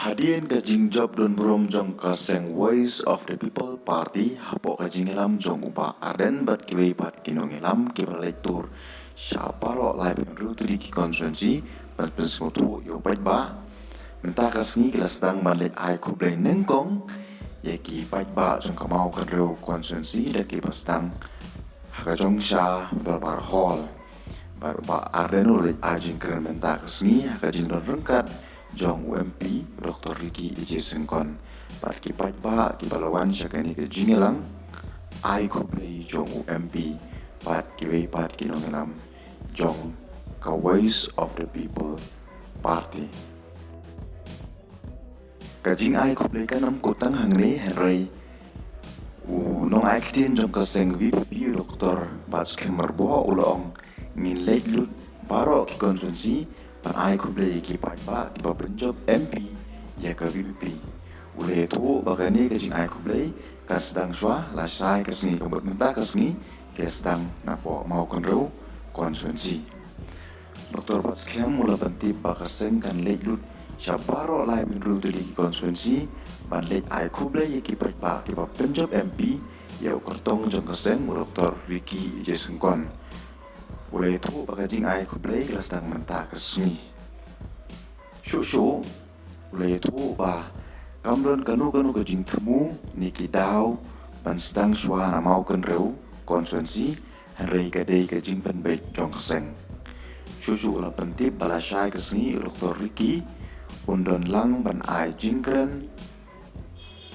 Hadian ka jingjab don brom jong ka seng Voice of the People Party hapo ka jingelam jong upa arden bat kiwei pat kinongelam kibalektur siapa lo live rutri ki konsuensi bat pensemutu yo pait ba menta kasngi kelas dang balik ai kublai nengkong ye ki pait ba jong ka mau kan reu konsuensi da ki pastang haka jong sha bar hall bar ba arden ulit ajing keren menta kasngi haka jing don rengkat Jong UMP Dr. Ricky Ije Sengkon Pat ki pait ba ki balawan syakani ke jingelang ai kublai jong UMP pat ki wei pat ki nongelam jong ka Voice of the People Party ka jing ai kublai ka nam kotang hangne henry nong ai kitien jong ka seng VP Dr. Bat Skemmer bo ulong ngin lek lut baro ki konsuensi pan ai kublai ki pat ba ki ba penjob MP ya ka VP ule tu bagani ke jing ai kublai ka sedang swa la sai ka sngi ka menta ka sngi ke sedang na po mau kon ro konsuensi Dr. Bat Skem mula banti ba ka seng kan lek lut syabaro lai min ru di konsuensi ban lek ai kublai ki pat ba ki ba penjob MP ya kortong jong ka seng Dr. Ricky Ije Sengkon Ule itu bagajing ai kublai kelas dang menta kesni. Shushu ule itu ba kamdon kanu kajing temu niki dau ban sedang suara mau kan reu konsuensi henrei kadei kajing penbaik jong keseng. Shushu ula pentip balasai kesni Dr. Ricky undon lang ban ai jingkren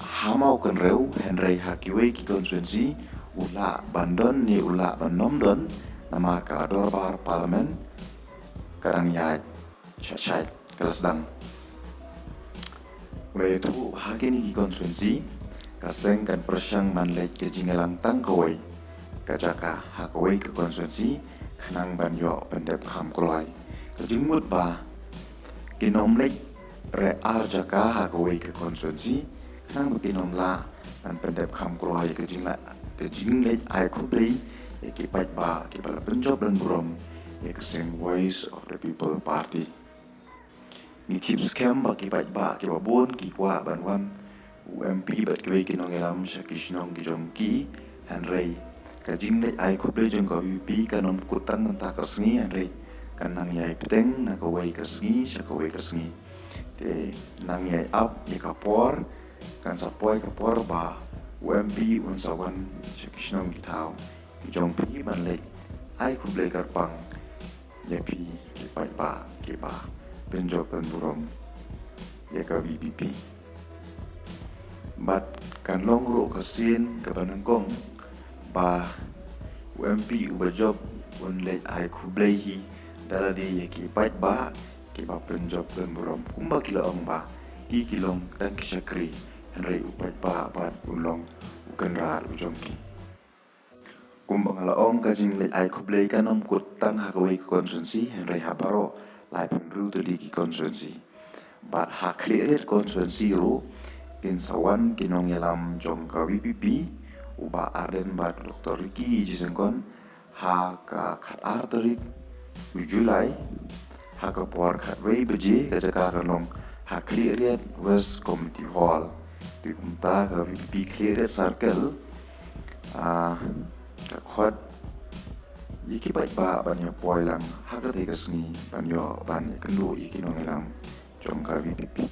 hamau kan reu henrei hakiwei ki konsuensi ula bandon ni ula banomdon nama ka dorbar parlemen kadang ya syat kelas dang ule itu hakini ki konsuensi kaseng kan persyang manlek ke jingelang tang kawai kajaka hakawai ke konsuensi kanang banyo pendep ham kolai kejingmut ba kinomlek re arjaka hakawai ke konsuensi kanang kinomla dan pendep ham kolai kejinglek ai kublai ki pait ba ki bala penjob dan burom ki seng Voice of the People Party ni tip scam ba ki pait ba ki babon ki kwa banwan UMP bat ki ki nongelam syakishnong ki jongki henrei ka jingle ai kublai jong ka VP kanon kutang menta kasngi henrei kanang yai peteng na ka wei kasngi syaka wei kasngi te nang yai up ya kapor kan sapoi kapor ba UMP unsawan syakishnong ki tau jong pi ban lek ai kublai karpang ya pi ki pai ba ki ba penjob dan burom ya ka VPP bat kan long ro kasin ka banengkong ba UMP uba job un lek ai kublai hi dala di ya ki pai ba ki ba penjob dan burom kumba kila ong ba hi kilong dan kisakri henrei upai ba bat ulong ukan rar ujongki kumbang alaong kajing lek ai kublai kanom kutang hakawai ke konsuensi henrei habaro lai penru tadi ki konsuensi bat hakliret konsuensi ro kin sawan kinong yelam jong ka VPP uba arden bat Dr. Ricky Ije Sengkon ha ka khat arterik Julai ha ka por khat wei beje ka jaka kanong hakliret West Community Hall di kumta ka VPP clearet circle khot yiki pai ba banyo poi lang hakate kasni banyo ban kendu yiki nongelam jong ka VPP